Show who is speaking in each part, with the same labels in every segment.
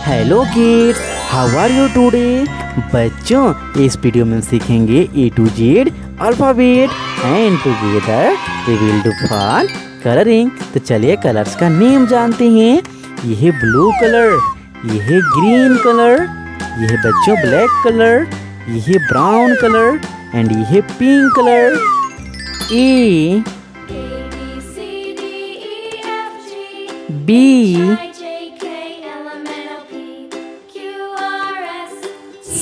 Speaker 1: Hello kids, how are you today. बच्चों, इस video में हम सीखेंगे A to Z alphabet and together we will do fun colouring. तो चलिए कलर्स का नेम जानते हैं। ये है ब्लू कलर, ये है ग्रीन कलर, ये है बच्चों ब्लैक कलर, ये है ब्राउन कलर एंड ये है pink colour. A B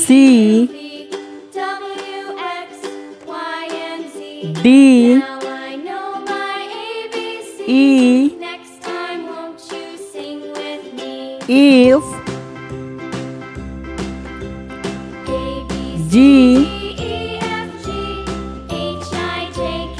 Speaker 1: C D E F G H I J K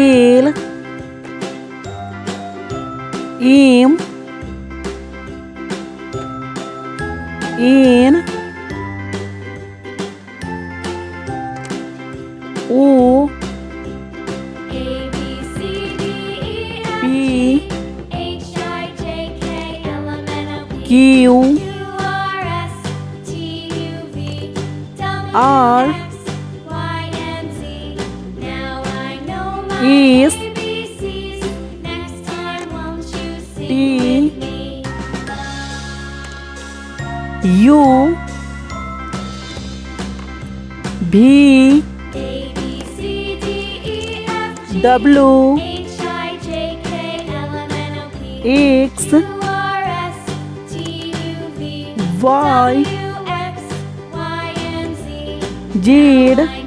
Speaker 1: L M N O P Q R S T U V W X Y Z